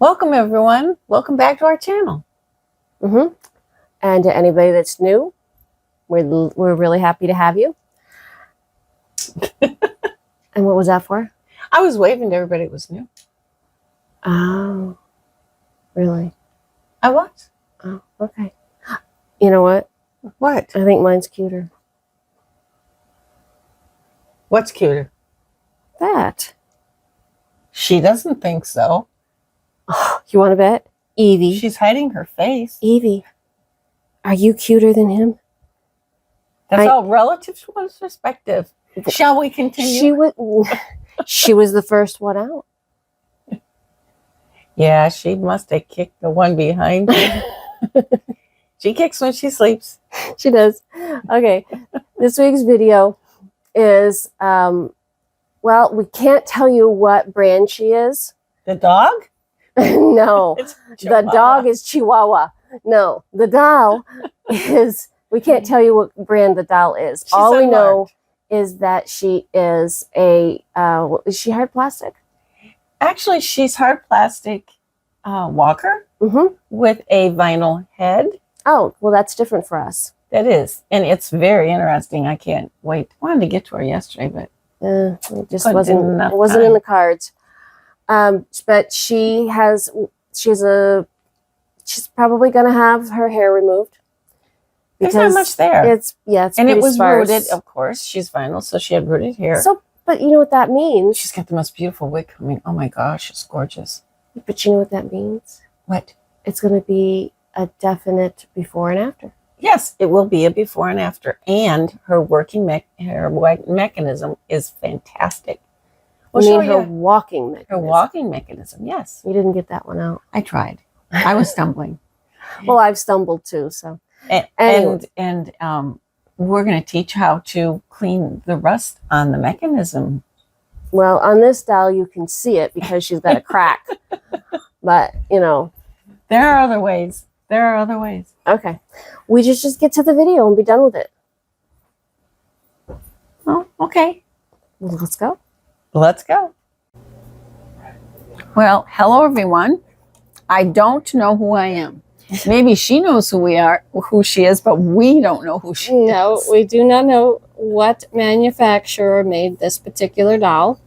Welcome everyone. Welcome back to our channel. And to anybody that's new, we're really happy to have you. And what was that for? I was waving to everybody. It was new. Oh, really? I was. Oh, okay. You know what? What? I think mine's cuter. What's cuter? That. She doesn't think so. Oh, you want to bet? Evie. She's hiding her face. Evie, are you cuter than him? That's all relative to one's perspective. Shall we continue? She was the first one out. Yeah, she must have kicked the one behind her. She kicks when she sleeps. She does. Okay. This week's video is, well, we can't tell you what brand she is. The dog? No. The dog is Chihuahua. No. The doll is, we can't tell you what brand the doll is. She's all we unmarked. know is that she is a, is she hard plastic? Actually, she's hard plastic walker Mm-hmm. with a vinyl head. Oh, well, that's different for us. That is. And it's very interesting. I can't wait. I wanted to get to her yesterday, but It just Couldn't do wasn't, enough it wasn't time. in the cards. But she's probably going to have her hair removed. there's not much there. It's and it pretty was sparse. rooted, of course. She's vinyl, so she had rooted hair. So, but you know what that means? She's got the most beautiful wig coming. Oh my gosh, it's gorgeous. But you know what that means? What? It's going to be a definite before and after. Yes, it will be a before and after. And her working mechanism is fantastic. I mean her walking mechanism. Her walking mechanism, yes. You didn't get that one out. I tried. I was stumbling. Well, I've stumbled too, so. And we're going to teach how to clean the rust on the mechanism. Well, on this doll, you can see it because she's got a crack. But, you know. There are other ways. There are other ways. Okay. We just get to the video and be done with it. Oh, okay. Well, let's go. Let's go. Well, hello everyone. I don't know who I am. Maybe she knows who she is, but we don't know who she is. No, we do not know what manufacturer made this particular doll.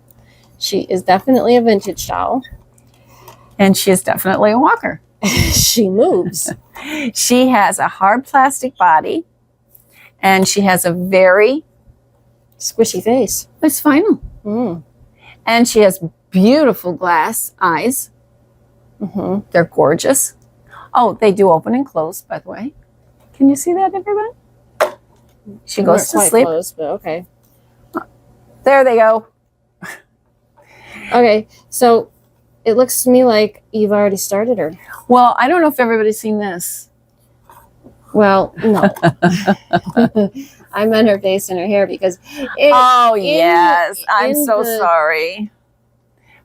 She is definitely a vintage doll. And she is definitely a walker. She moves. She has a hard plastic body, and she has a very Squishy face. it's vinyl. Mm. And she has beautiful glass eyes. Mm-hmm. They're gorgeous. Oh, they do open and close, by the way. Can you see that, everyone? She goes to sleep. Close, but okay. There they go. Okay, so it looks to me like you've already started her. Well, I don't know if everybody's seen this. Well, no. I meant her face and her hair because Yes. I'm so the- sorry.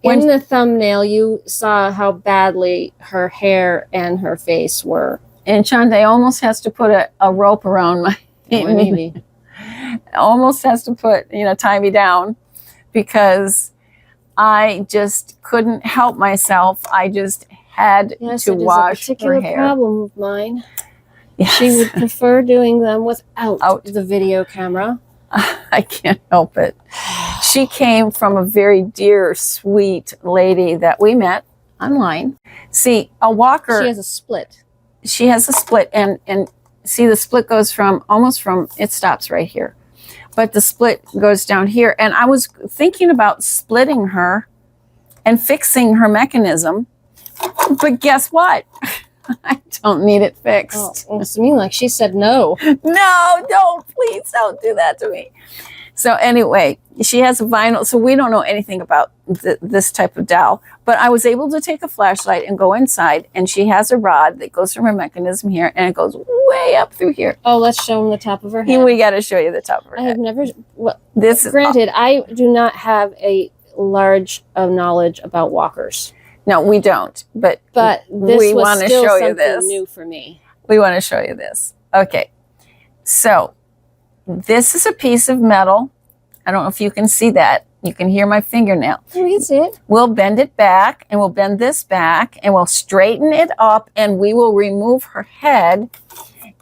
in the thumbnail you saw how badly her hair and her face were. And Shante almost has to put a rope around my Maybe. almost has to put, tie me down because I just couldn't help myself. I just had Yes, to it is wash a particular her hair. problem of mine. Yes. She would prefer doing them without Out. the video camera. I can't help it. She came from a very dear, sweet lady that we met online. See, a walker. She has a split. She has a split, and see, the split goes from it stops right here, but the split goes down here. And I was thinking about splitting her and fixing her mechanism, but guess what? I don't need it fixed. Oh, it looks to me like she said no. No, don't, please don't do that to me. So anyway, she has a vinyl, so we don't know anything about this type of doll, but I was able to take a flashlight and go inside, and she has a rod that goes from her mechanism here, and it goes way up through here. Oh, let's show them the top of her head. We got to show you the top of her I head. have never. Well, This is, granted, I do not have a large knowledge about walkers, no, we don't, but this we was want to still show you something this. new for me. We want to show you this. Okay, so this is a piece of metal. I don't know if you can see that. You can hear my fingernail. Oh, you see it. We'll bend it back, and we'll bend this back, and we'll straighten it up, and we will remove her head.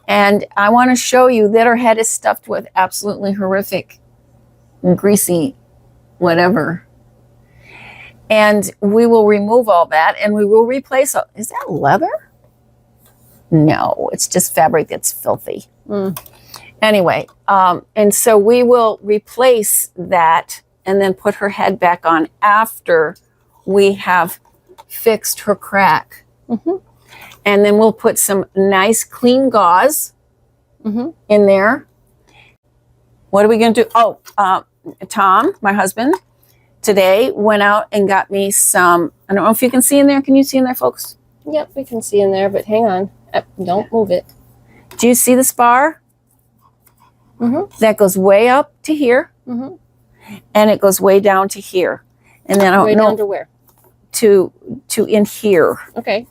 And I want to show you that her head is stuffed with absolutely horrific, greasy, whatever. And we will remove all that, and we will replace it. Is that leather? No, it's just fabric that's filthy. Anyway, and so we will replace that and then put her head back on after we have fixed her crack. And then we'll put some nice clean gauze in there. What are we going to do? Oh, Tom, my husband, today went out and got me some, I don't know if you can see in there. Can you see in there, folks? Yep, we can see in there, but hang on. Don't move it. Do you see the spar? That goes way up to here. And it goes way down to here. And then I don't know. Down to where? To in here. Okay.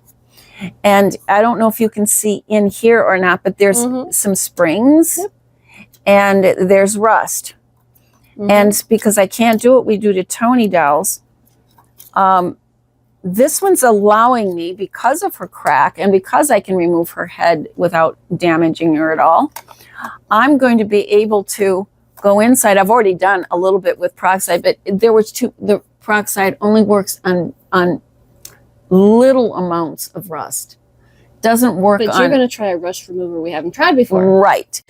And I don't know if you can see in here or not, but there's some springs and there's rust. And because I can't do what we do to Tony dolls, this one's allowing me, because of her crack and because I can remove her head without damaging her at all, I'm going to be able to go inside. I've already done a little bit with peroxide, but the peroxide only works on little amounts of rust. Doesn't work But you're going to try a rust remover we haven't tried before. Right.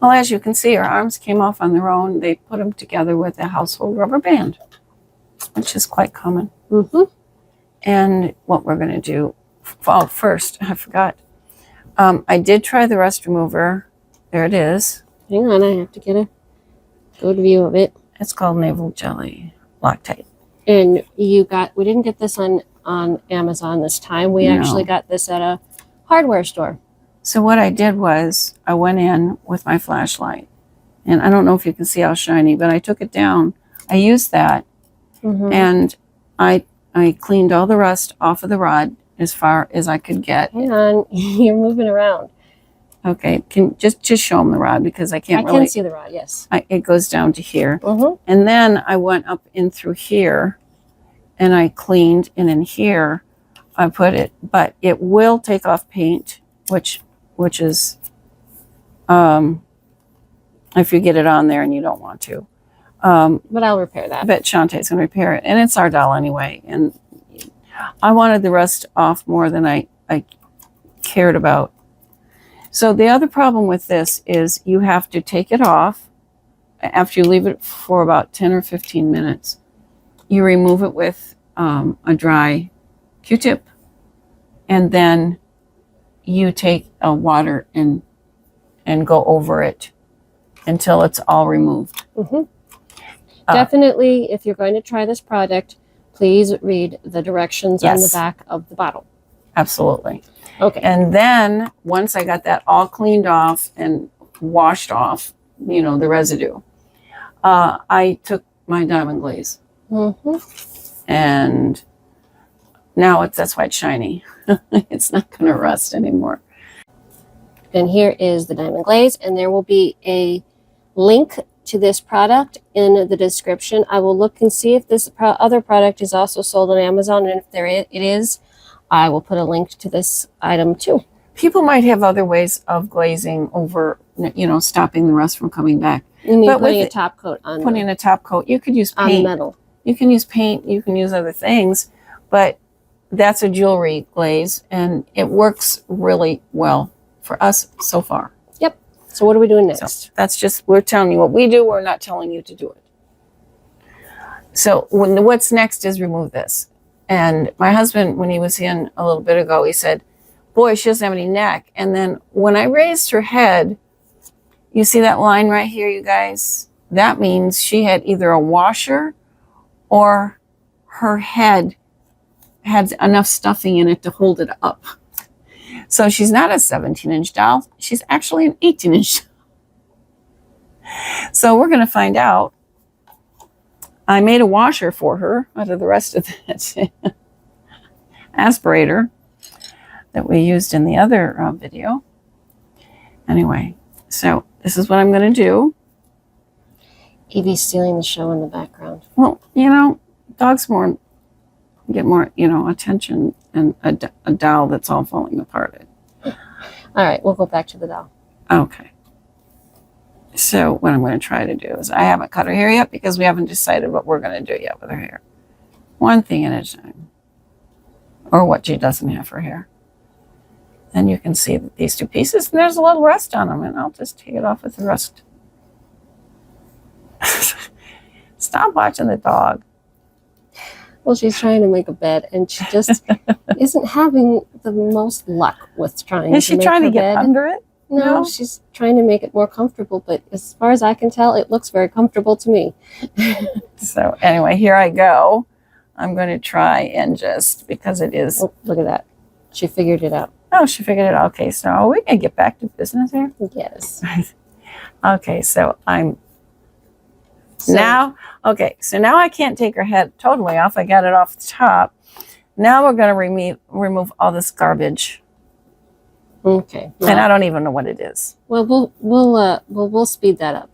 Well, as you can see, her arms came off on their own. They put them together with a household rubber band, which is quite common. And what we're going to do, well, first, I forgot. I did try the rust remover. There it is. Hang on, I have to get a good view of it. It's called Navel Jelly Loctite. And we didn't get this on Amazon this time. We actually got this at a hardware store. So what I did was I went in with my flashlight, and I don't know if you can see how shiny, but I took it down. I used that, and I cleaned all the rust off of the rod as far as I could get. Hang on, you're moving around. Okay, can just show them the rod because I can't really. I can see the rod, yes. It goes down to here. And then I went up in through here, and I cleaned, and in here I put it, but it will take off paint, which is if you get it on there and you don't want to. But I'll repair that. But Shantae's going to repair it, and it's our doll anyway. And I wanted the rust off more than I cared about. So the other problem with this is you have to take it off after you leave it for about 10 or 15 minutes. You remove it with a dry Q-tip, and then you take water and go over it until it's all removed. Definitely, if you're going to try this product, please read the directions on the back of the bottle. Absolutely. Okay. And then once I got that all cleaned off and washed off, the residue, I took my diamond glaze. And now that's why it's shiny. It's not going to rust anymore. And here is the diamond glaze, and there will be a link to this product in the description. I will look and see if this other product is also sold on Amazon, and if it is, I will put a link to this item too. People might have other ways of glazing over, stopping the rust from coming back. You mean putting a top coat on? Putting a top coat. You could use paint. On the metal. You can use paint. You can use other things, but that's a jewelry glaze, and it works really well for us so far. Yep. So what are we doing next? So that's just, we're telling you what we do. We're not telling you to do it. So what's next is remove this. And my husband, when he was in a little bit ago, he said, boy, she doesn't have any neck. And then when I raised her head, you see that line right here, you guys? That means she had either a washer or her head had enough stuffing in it to hold it up. So she's not a 17-inch doll. She's actually an 18-inch. So we're going to find out. I made a washer for her out of the rest of that aspirator that we used in the other video. Anyway, so this is what I'm going to do. Evie's stealing the show in the background. Well, you know, dogs get more, you know, attention and a doll that's all falling apart. All right, we'll go back to the doll. Okay. So what I'm going to try to do is, I haven't cut her hair yet because we haven't decided what we're going to do yet with her hair. One thing at a time. Or what she doesn't have for hair. And you can see that these two pieces, and there's a little rust on them, and I'll just take it off with the rust. Stop watching the dog. Well, she's trying to make a bed, and she just isn't having the most luck with trying Is she trying to get under it? No, she's trying to make it more comfortable, but as far as I can tell, it looks very comfortable to me. So anyway, here I go. I'm going to try and just, because it is. Oh, look at that. She figured it out. Oh, she figured it out. Okay, so are we going to get back to business here? Yes. Okay, so now I can't take her head totally off. I got it off the top. Now we're going to remove all this garbage. Okay. Well, and I don't even know what it is. Well, we'll speed that up.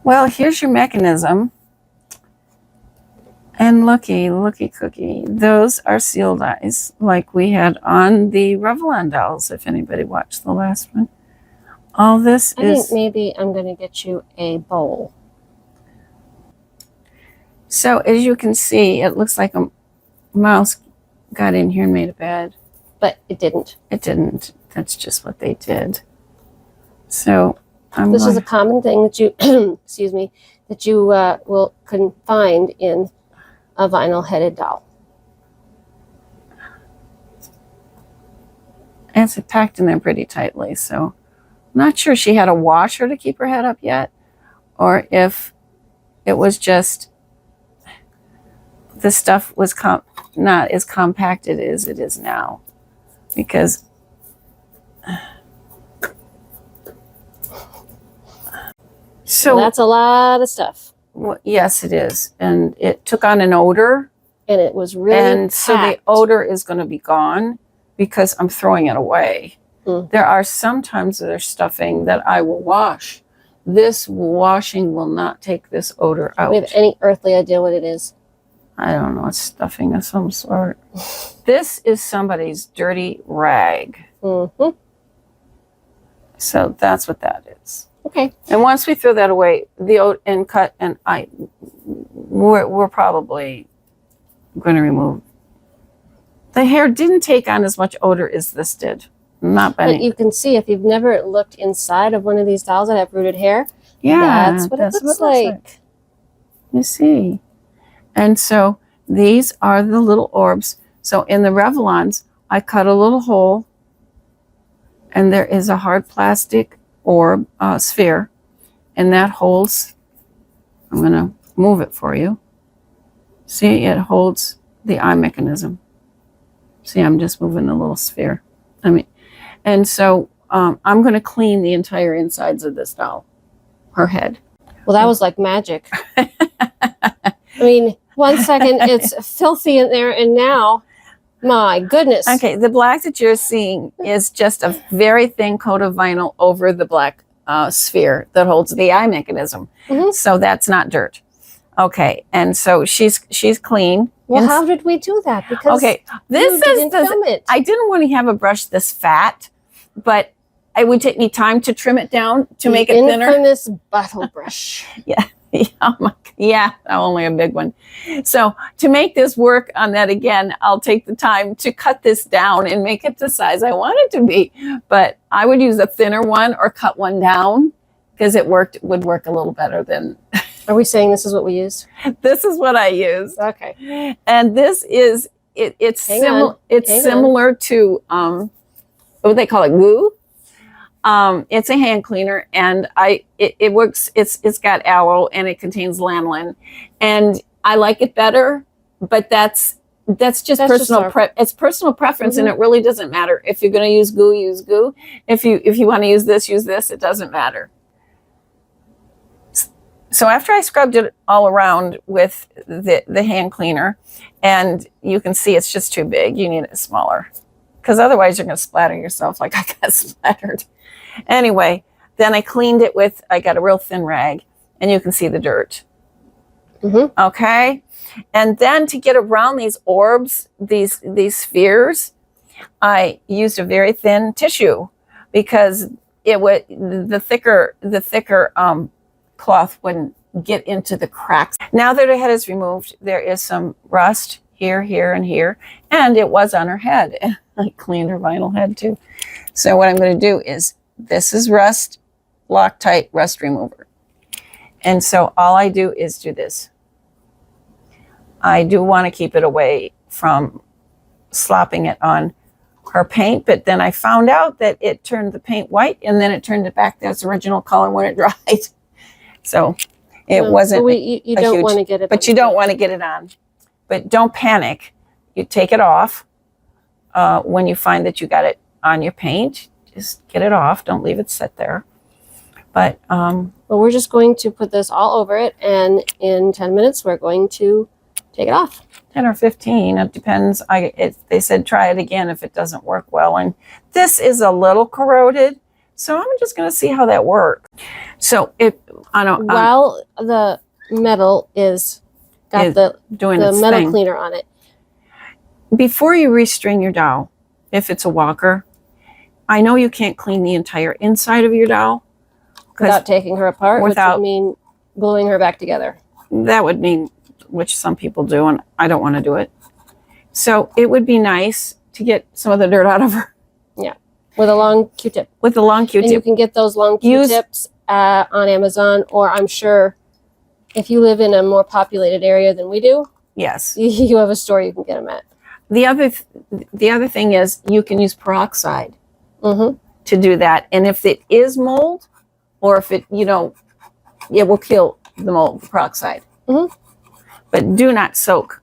Well, here's your mechanism. And looky cookie. Those are sealed eyes like we had on the Revlon dolls, if anybody watched the last one. All this I think maybe I'm going to get you a bowl. So as you can see, it looks like a mouse got in here and made a bed. But it didn't. It didn't. That's just what they did. So this is a common thing that you, excuse me, that you can find in a vinyl-headed doll. And it's packed in there pretty tightly, so I'm not sure she had a washer to keep her head up yet, or if it was just the stuff was not as compacted as it is now, because so well, that's a lot of stuff. Well, yes, it is, and it took on an odor, and it was really and so the odor is going to be gone because I'm throwing it away. There are sometimes there's stuffing that I will wash. This washing will not take this odor out. Do we have any earthly idea what it is? I don't know. It's stuffing of some sort. This is somebody's dirty rag. Mm-hmm. So that's what that is. Okay. And once we throw that away, and cut, and we're probably going to remove. The hair didn't take on as much odor as this did. But you can see, if you've never looked inside of one of these dolls that have rooted hair, that's what it looks like. You see. And so these are the little orbs. So in the Revlons, I cut a little hole, and there is a hard plastic orb sphere, and that holds, I'm going to move it for you. See, it holds the eye mechanism. See, I'm just moving the little sphere. And so I'm going to clean the entire insides of this doll, her head. Well, that was like magic. I mean, 1 second it's filthy in there, and now, my goodness. Okay, the black that you're seeing is just a very thin coat of vinyl over the black sphere that holds the eye mechanism. Mm-hmm. So that's not dirt. Okay, and so she's clean. Well, how did we do that? Because this you didn't film it. I didn't want to have a brush this fat, but it would take me time to trim it down to make it thinner. Infamous bottle brush. Yeah, only a big one. So to make this work on that again, I'll take the time to cut this down and make it the size I want it to be. But I would use a thinner one or cut one down because would work a little better than. Are we saying this is what we used? This is what I used. Okay. And this is it's similar to what they call it, glue. It's a hand cleaner, and it works. It's got aloe, and it contains lanolin, and I like it better. But that's just personal it's personal preference, and it really doesn't matter if you're going to use glue. Use glue. If you want to use this. It doesn't matter. So after I scrubbed it all around with the hand cleaner, and you can see it's just too big, you need it smaller, because otherwise you're going to splatter yourself like I got splattered. Anyway, then I cleaned it with, I got a real thin rag, and you can see the dirt. Okay? And then to get around these orbs, these spheres, I used a very thin tissue, because it would, the thicker cloth wouldn't get into the cracks. Now that her head is removed, there is some rust here, here, and here, and it was on her head. I cleaned her vinyl head too. So what I'm going to do is, this is Loctite rust remover. And so all I do is do this. I do want to keep it away from slopping it on her paint, but then I found out that it turned the paint white, and then it turned it back to its original color when it dried. So it wasn't. So you don't want to get it, but you don't want to get it on. But don't panic. You take it off when you find that you got it on your paint. Just get it off. Don't leave it sit there. But we're just going to put this all over it, and in 10 minutes we're going to take it off. 10 or 15, it depends. They said try it again if it doesn't work well. And this is a little corroded, so I'm just going to see how that works. So while the metal is got the metal cleaner on it, before you restring your dowel, if it's a walker, I know you can't clean the entire inside of your dowel without taking her apart, which would mean gluing her back together. That would mean, which some people do, and I don't want to do it. So it would be nice to get some of the dirt out of her. Yeah, with a long Q-tip. With a long Q-tip. And you can get those long Q-tips on Amazon, or I'm sure if you live in a more populated area than we do, yes, you have a store you can get them at. The other thing is you can use peroxide to do that. And if it is mold, or if it, it will kill the mold, the peroxide. But do not soak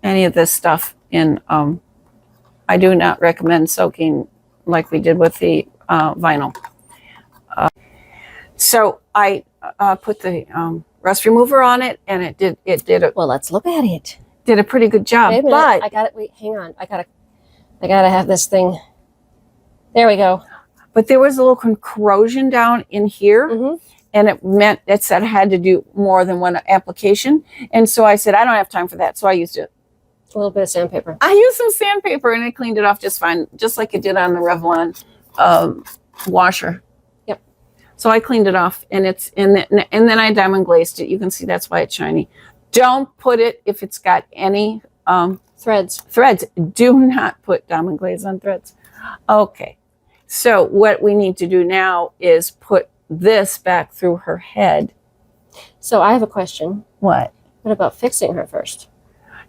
any of this stuff in. I do not recommend soaking like we did with the vinyl. So I put the rust remover on it, and it did it. Well, let's look at it. Did a pretty good job. Wait a minute. But I got it. Wait, hang on. I gotta have this thing. There we go. But there was a little corrosion down in here. And it said I had to do more than one application. And so I said, I don't have time for that. So I used it. A little bit of sandpaper. I used some sandpaper, and it cleaned it off just fine, just like it did on the Revlon washer. Yep. So I cleaned it off, and and then I diamond glazed it. You can see that's why it's shiny. Don't put it if it's got any threads. Do not put diamond glaze on threads. Okay. So what we need to do now is put this back through her head. So I have a question. What? What about fixing her first?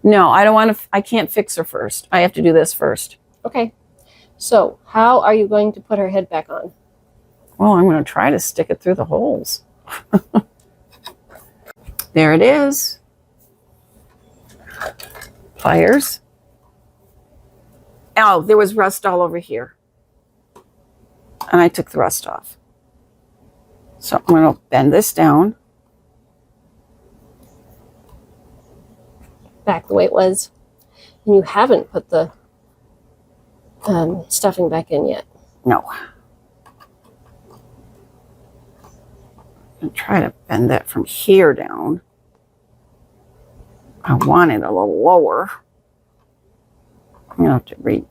No, I don't want to. I can't fix her first. I have to do this first. Okay. So how are you going to put her head back on? Well, I'm going to try to stick it through the holes. There it is. Pliers. Oh, there was rust all over here. And I took the rust off. So I'm going to bend this down. Back the way it was. And you haven't put the stuffing back in yet. No. And try to bend that from here down. I want it a little lower. I'm going to have to read.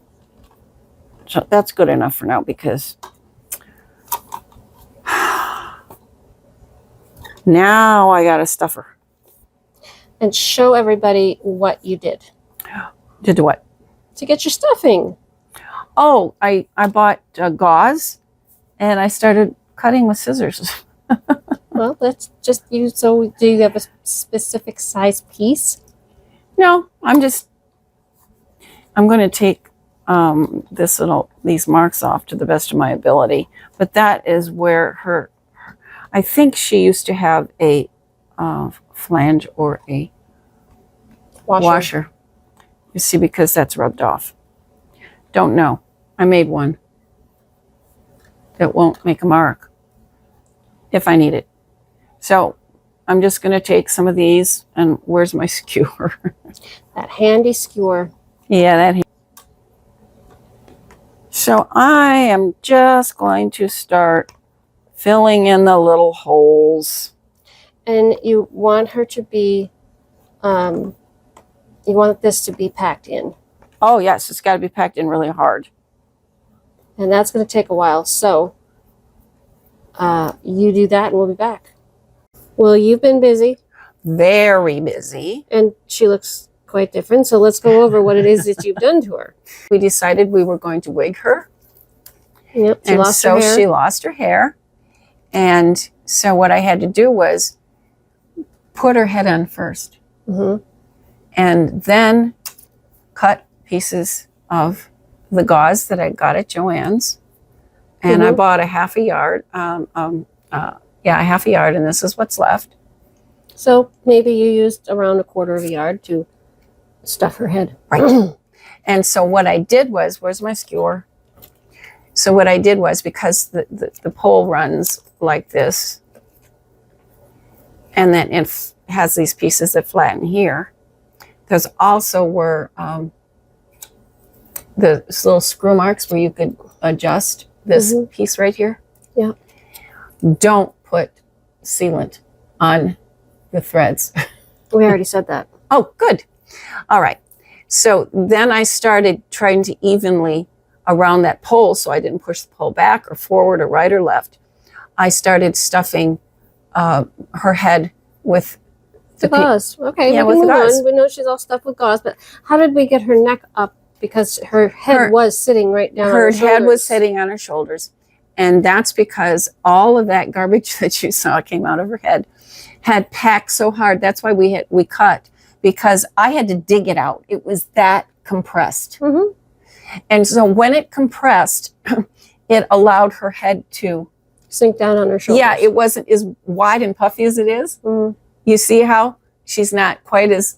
So that's good enough for now, because now I got to stuff her. And show everybody what you did. Did what? To get your stuffing. Oh, I bought gauze, and I started cutting with scissors. Well, that's just you. So do you have a specific size piece? No, I'm going to take these marks off to the best of my ability. But that is where I think she used to have a flange or a washer. You see, because that's rubbed off. Don't know. I made one that won't make a mark if I need it. So I'm just going to take some of these, and where's my skewer? That handy skewer. Yeah, that. So I am just going to start filling in the little holes. And you want her to be, you want this to be packed in. Oh, yes, it's got to be packed in really hard. And that's going to take a while. So you do that and we'll be back. Well, you've been busy. Very busy. And she looks quite different. So let's go over what it is that you've done to her. We decided we were going to wig her. Yep, She lost her hair. She lost her hair. And so what I had to do was put her head on first. Mm-hmm. And then cut pieces of the gauze that I got at Joann's. And I bought a half a yard. A half a yard, and this is what's left. So maybe you used around a quarter of a yard to stuff her head. Right. And so what I did was, where's my skewer? So what I did was, because the pole runs like this, and then it has these pieces that flatten here, there's also were the little screw marks where you could adjust this piece right here. Yeah. Don't put sealant on the threads. We already said that. Oh, good. All right. So then I started trying to evenly around that pole, so I didn't push the pole back or forward or right or left. I started stuffing her head with the gauze. Okay, yeah, we with can the move gauze. on. We know she's all stuffed with gauze, but how did we get her neck up? Because her head was sitting right down on her shoulders. Her head was sitting on her shoulders. And that's because all of that garbage that you saw came out of her head had packed so hard. That's why we cut, because I had to dig it out. It was that compressed. Mm-hmm. And so when it compressed, it allowed her head to sink down on her shoulders. Yeah, it wasn't as wide and puffy as it is. Mm-hmm. You see how she's not quite as,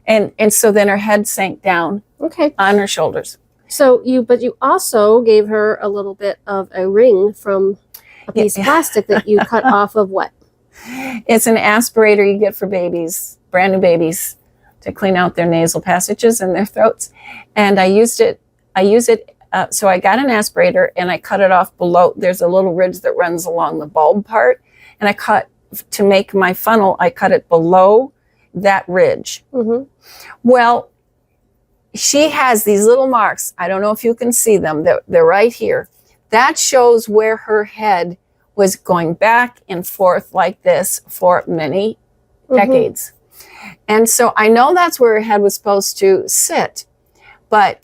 and so then her head sank down on her shoulders. So but you also gave her a little bit of a ring from a piece of plastic that you cut off of what? It's an aspirator you get for babies, brand new babies, to clean out their nasal passages and their throats. And I use it, so I got an aspirator and I cut it off below. There's a little ridge that runs along the bulb part. And I cut, to make my funnel, I cut it below that ridge. Mm-hmm. Well, she has these little marks. I don't know if you can see them. They're right here. That shows where her head was going back and forth like this for many decades. And so I know that's where her head was supposed to sit, but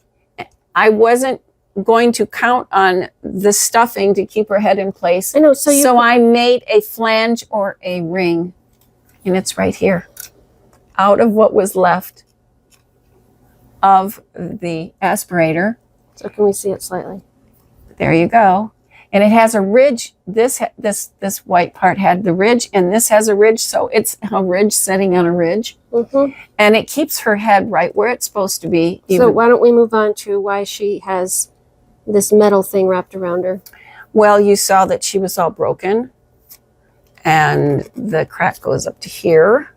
I wasn't going to count on the stuffing to keep her head in place. I know. So I made a flange or a ring, and it's right here, out of what was left of the aspirator. So can we see it slightly? There you go. And it has a ridge. This white part had the ridge, and this has a ridge, so it's a ridge sitting on a ridge. And it keeps her head right where it's supposed to be. So why don't we move on to why she has this metal thing wrapped around her? Well, you saw that she was all broken, and the crack goes up to here.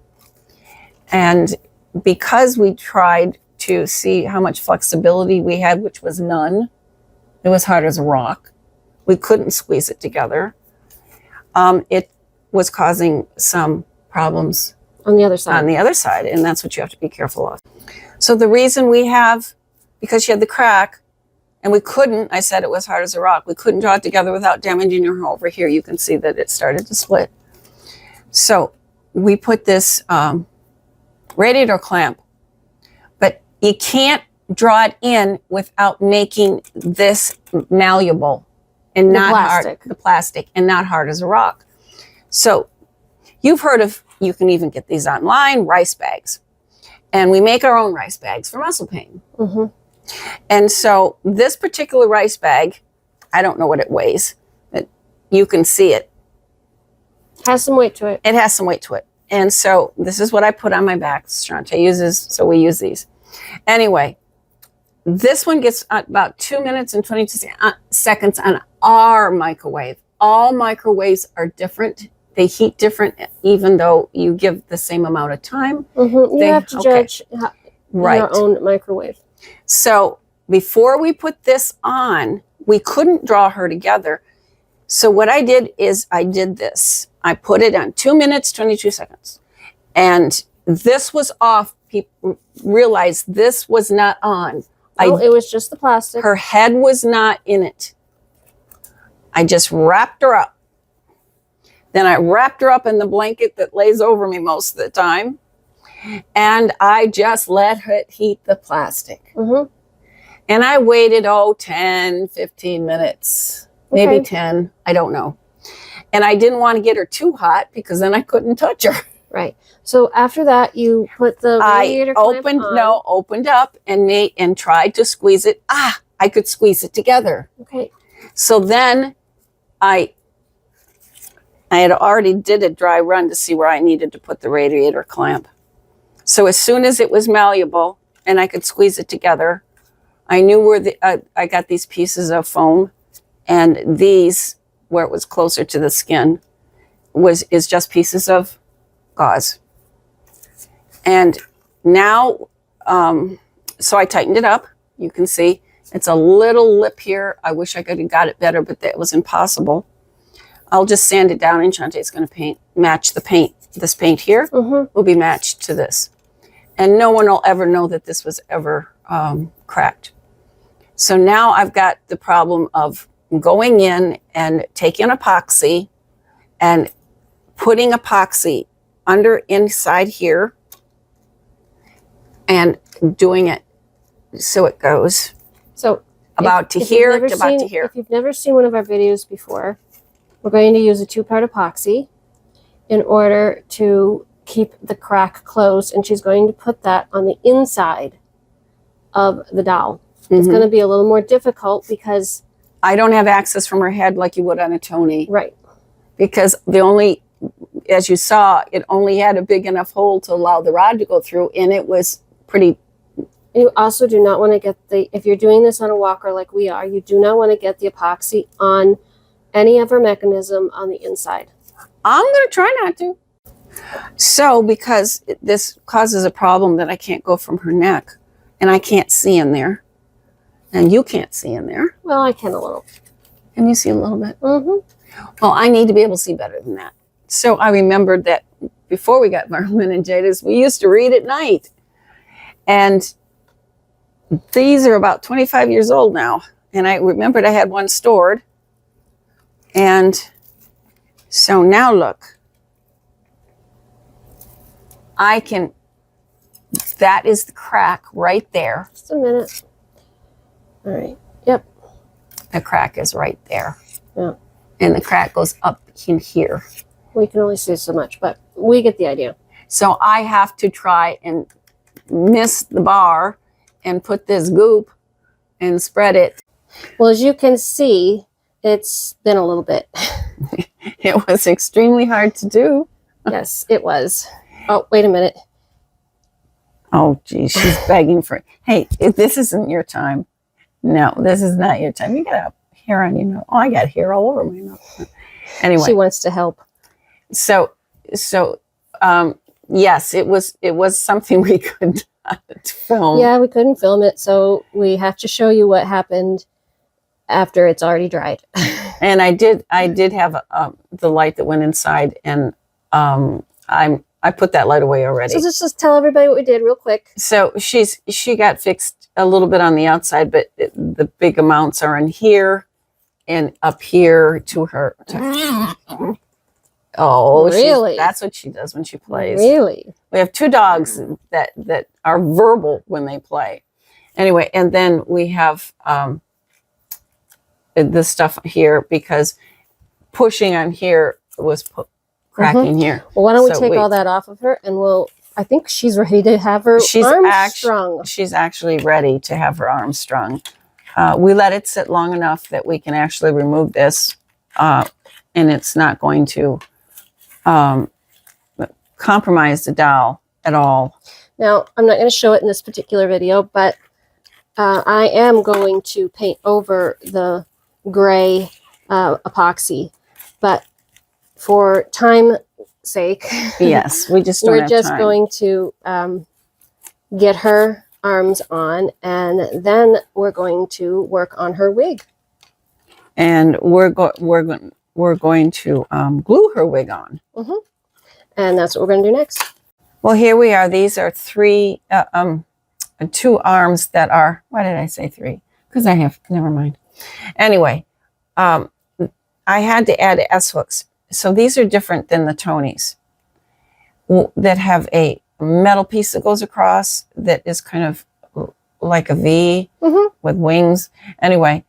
And because we tried to see how much flexibility we had, which was none, it was hard as a rock. We couldn't squeeze it together. It was causing some problems on the other side. And that's what you have to be careful of. So the reason we have, because she had the crack, and we couldn't, I said it was hard as a rock, we couldn't draw it together without damaging her over here. You can see that it started to split. So we put this radiator clamp, but you can't draw it in without making this malleable and not hard, the plastic, and not hard as a rock. So you've heard of, you can even get these online, rice bags. And we make our own rice bags for muscle pain. And so this particular rice bag, I don't know what it weighs, but you can see it. Has some weight to it. It has some weight to it. And so this is what I put on my back. Sharante uses, so we use these. Anyway, this one gets about 2 minutes and 22 seconds on our microwave. All microwaves are different. they heat different, even though you give the same amount of time. You have to judge Right. your own microwave. So before we put this on, we couldn't draw her together. So what I did is I did this. I put it on 2 minutes, 22 seconds. And this was off. People realized this was not on. No, it was just the plastic. Her head was not in it. I just wrapped her up. Then I wrapped her up in the blanket that lays over me most of the time. And I just let it heat the plastic. And I waited, 10, 15 minutes, maybe 10. I don't know. And I didn't want to get her too hot because then I couldn't touch her. Right. So after that, you put the radiator clamp on. Opened up and tried to squeeze it. I could squeeze it together. Okay. So then I had already did a dry run to see where I needed to put the radiator clamp. So as soon as it was malleable and I could squeeze it together, I knew where I got these pieces of foam, and these, where it was closer to the skin, is just pieces of gauze. And now, so I tightened it up. You can see it's a little lip here. I wish I could have got it better, but that was impossible. I'll just sand it down, and Shantae's going to match the paint. This paint here will be matched to this. And no one will ever know that this was ever cracked. So now I've got the problem of going in and taking epoxy and putting epoxy inside here and doing it so it goes about to here to about to here. If you've never seen one of our videos before, we're going to use a 2-part epoxy in order to keep the crack closed, and she's going to put that on the inside of the dowel. It's going to be a little more difficult because I don't have access from her head like you would on a Tony. Right. Because as you saw, it only had a big enough hole to allow the rod to go through, and it was pretty. You also do not want to get if you're doing this on a walker like we are, you do not want to get the epoxy on any of her mechanism on the inside. I'm going to try not to. So because this causes a problem that I can't go from her neck, and I can't see in there. And you can't see in there. Well, I can a little. Can you see a little bit? Well, I need to be able to see better than that. So I remembered that before we got meningitis, we used to read at night. And these are about 25 years old now. And I remembered I had one stored. And so now look. That is the crack right there. Just a minute. All right. Yep. The crack is right there. Yeah. And the crack goes up in here. We can only see so much, but we get the idea. So I have to try and miss the bar and put this goop and spread it. Well, as you can see, it's been a little bit. It was extremely hard to do. Yes, it was. Oh, wait a minute. Oh, geez, she's begging for it. Hey, this isn't your time. No, this is not your time. You got hair on your nose. Oh, I got hair all over my nose. Anyway. She wants to help. So, yes, it was something we could not film. Yeah, we couldn't film it, so we have to show you what happened after it's already dried. And I did have the light that went inside, and I put that light away already. So let's just tell everybody what we did real quick. So she got fixed a little bit on the outside, but the big amounts are in here and up here to her. Oh, really? That's what she does when she plays. Really? We have 2 dogs that are verbal when they play. Anyway, and then we have this stuff here because pushing on here was cracking here. Well, why don't we take all that off of her, and I think she's ready to have her arms strung. She's actually ready to have her arms strung. We let it sit long enough that we can actually remove this, and it's not going to compromise the dowel at all. Now, I'm not going to show it in this particular video, but I am going to paint over the gray epoxy. But for time sake, Yes, we just don't we're have just time. going to get her arms on, and then we're going to work on her wig. And we're going to glue her wig on. And that's what we're going to do next. Well, here we are. These are two arms that are, why did I say three? Because never mind. Anyway, I had to add S-hooks. So these are different than the Tonys that have a metal piece that goes across that is kind of like a V with wings. Anyway,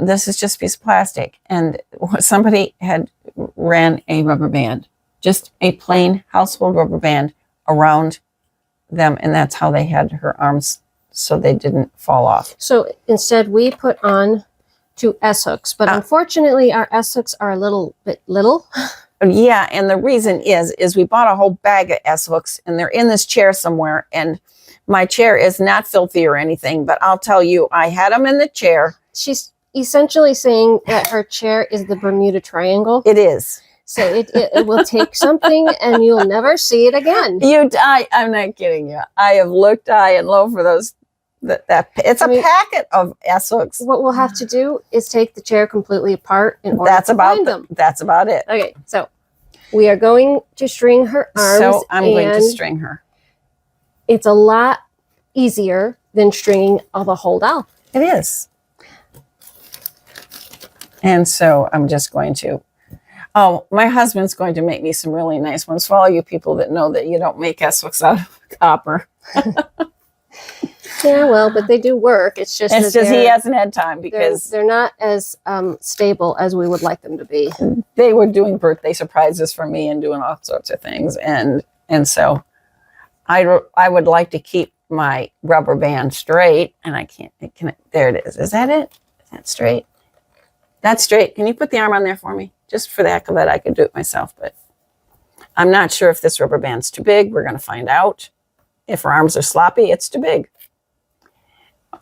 this is just a piece of plastic. And somebody had ran a rubber band, just a plain household rubber band around them. And that's how they had her arms so they didn't fall off. So instead we put on 2 S-hooks, but unfortunately our S-hooks are a little bit little. Yeah, and the reason is we bought a whole bag of S-hooks and they're in this chair somewhere, and my chair is not filthy or anything, but I'll tell you, I had them in the chair. She's essentially saying that her chair is the Bermuda Triangle. It is. So it will take something and you'll never see it again. I'm not kidding you. I have looked high and low for those. It's a packet of S-hooks. What we'll have to do is take the chair completely apart in order to find them. That's about it. Okay, so we are going to string her arms. So I'm going to string her. It's a lot easier than stringing the whole doll. It is. And so I'm just going to, my husband's going to make me some really nice ones for all you people that know that you don't make S-hooks out of copper. Yeah, well, but they do work. It's just he hasn't had time because they're not as stable as we would like them to be. They were doing birthday surprises for me and doing all sorts of things, and so I would like to keep my rubber band straight, and I can't. There it is. Is that it? Is that straight? That's straight. Can you put the arm on there for me? Just for the heck of it, I could do it myself, but I'm not sure if this rubber band's too big. We're going to find out. If her arms are sloppy, it's too big.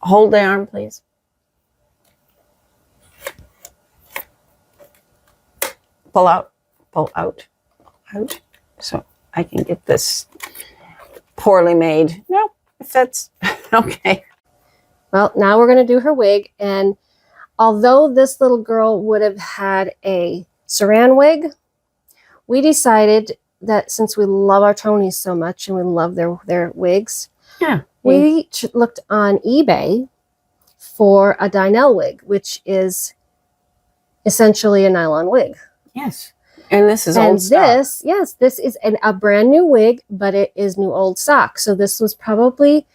Hold the arm, please. Pull out, out. So I can get this poorly made. No, it fits. Okay. Well, now we're going to do her wig. And although this little girl would have had a saran wig, we decided that since we love our Tonys so much and we love their wigs, we looked on eBay for a D&L wig, which is essentially a nylon wig. Yes. And this is old stock. This is a brand new wig, but it is new old stock. So this was probably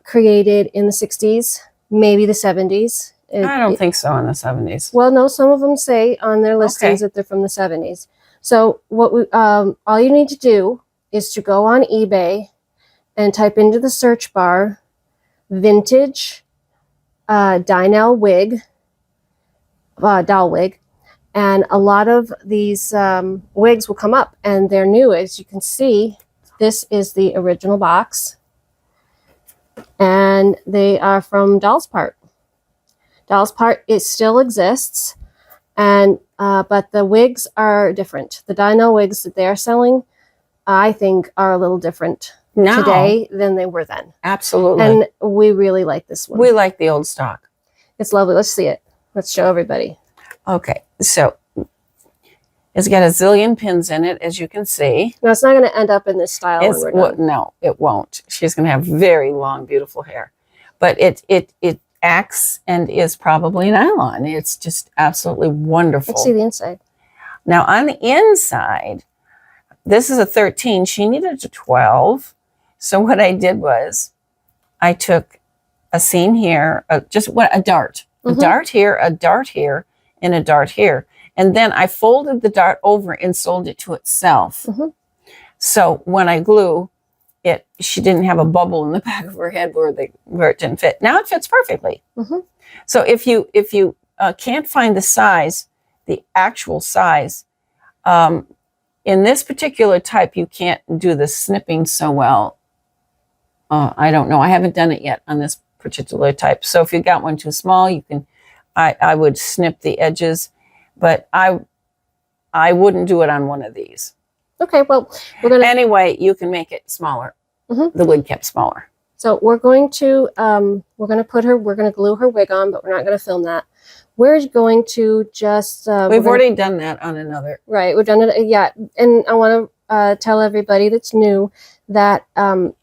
created in the 60s, maybe the 70s. I don't think so in the 70s. Well, no, some of them say on their listings that they're from the 70s. So what we all you need to do is to go on eBay and type into the search bar vintage D&L wig, doll wig, and a lot of these wigs will come up, and they're new. As you can see, this is the original box, and they are from Doll's Part. Doll's Part, it still exists, and but the wigs are different. The D&L wigs that they are selling, I think, are a little different today than they were then. Absolutely. And we really like this one. We like the old stock. It's lovely. Let's see it. Let's show everybody. Okay, so it's got a zillion pins in it, as you can see. Now, it's not going to end up in this style when we're done. No, it won't. She's going to have very long, beautiful hair. But it acts and is probably nylon. It's just absolutely wonderful. Let's see the inside. Now, on the inside, this is a 13. She needed a 12. So what I did was I took a seam here, a dart. A dart here, a dart here, and a dart here. And then I folded the dart over and sewed it to itself. So when I glue it, she didn't have a bubble in the back of her head where it didn't fit. Now it fits perfectly. So if you can't find the size, the actual size, in this particular type, you can't do the snipping so well. I don't know. I haven't done it yet on this particular type. So if you got one too small, you can. I would snip the edges, but I I wouldn't do it on one of these. Okay, well, we're gonna Anyway, you can make it smaller. The wig cap smaller. So we're going to glue her wig on, but we're not gonna film that. We're going to just We've already done that on another. Right, we've done it, yeah. And I want to tell everybody that's new that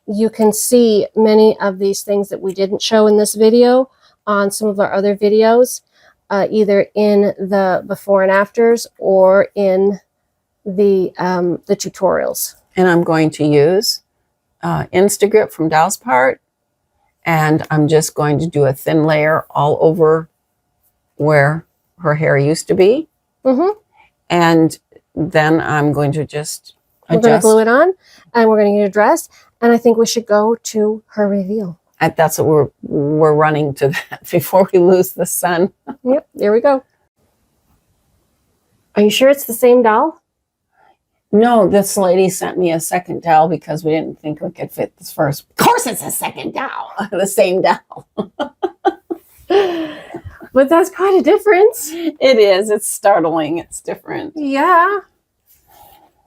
you can see many of these things that we didn't show in this video on some of our other videos, either in the before and afters or in the tutorials. And I'm going to use Instagrip from Dow's part, and I'm just going to do a thin layer all over where her hair used to be. And then I'm going to just adjust. We're going to glue it on, and we're going to get it dressed, and I think we should go to her reveal. And that's what we're running to that before we lose the sun. Yep, there we go. Are you sure it's the same doll? No, this lady sent me a second dowel because we didn't think we could fit this first. Of course it's a second dowel. The same dowel. But that's quite a difference. It is. It's startling. It's different. Yeah.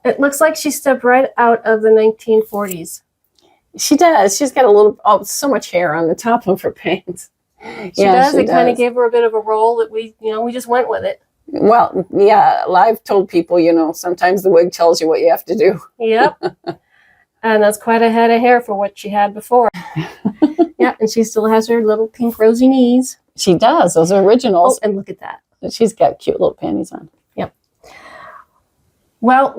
It looks like she stepped right out of the 1940s. She does. She's got a little, so much hair on the top of her pants. She does. It kind of gave her a bit of a roll that we just went with it. Well, yeah, I've told people, sometimes the wig tells you what you have to do. Yep. And that's quite a head of hair for what she had before. Yeah, and she still has her little pink rosy knees. She does. Those are originals. Oh, and look at that. She's got cute little panties on. Yep. Well,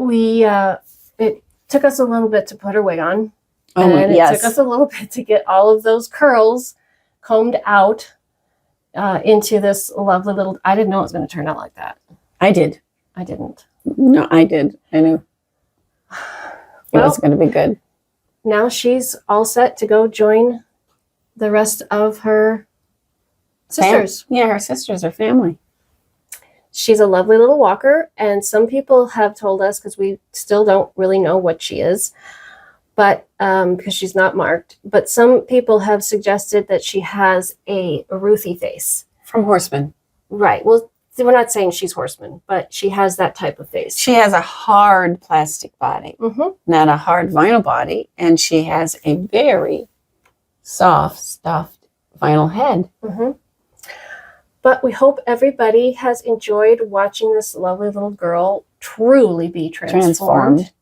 it took us a little bit to put her wig on. And it took us a little bit to get all of those curls combed out into this lovely little... I didn't know it was going to turn out like that. I did. I didn't. No, I did. I knew. It was going to be good. Now she's all set to go join the rest of her sisters. Yeah, her sisters are family. She's a lovely little walker, and some people have told us, because we still don't really know what she is, but because she's not marked, but some people have suggested that she has a Ruthie face. From Horseman. Right. Well, we're not saying she's Horseman, but she has that type of face. She has a hard plastic body, not a hard vinyl body, and she has a very soft, stuffed vinyl head. But we hope everybody has enjoyed watching this lovely little girl truly be transformed.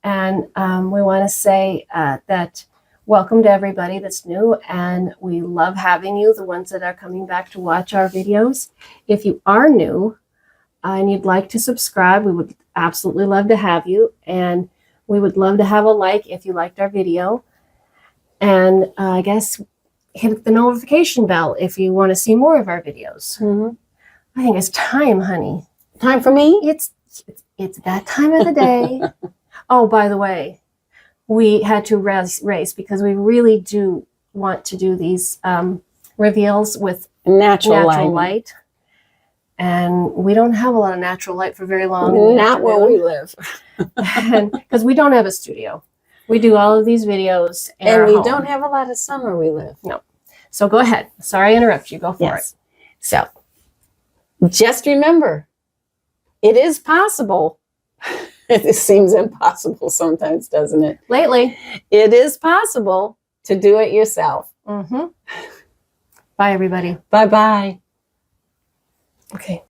And we want to say that welcome to everybody that's new, and we love having you, the ones that are coming back to watch our videos. If you are new and you'd like to subscribe, we would absolutely love to have you, and we would love to have a like if you liked our video. And I guess hit the notification bell if you want to see more of our videos. I think it's time, honey. Time for me? It's that time of the day. Oh, by the way, we had to race because we really do want to do these reveals with natural light. And we don't have a lot of natural light for very long. Not where we live. Because we don't have a studio. We do all of these videos and we don't have a lot of sun where we live. No. So go ahead. Sorry I interrupt you. Go for it. So just remember, it is possible. It seems impossible sometimes, doesn't it? Lately. It is possible to do it yourself. Bye, everybody. Bye-bye. Okay.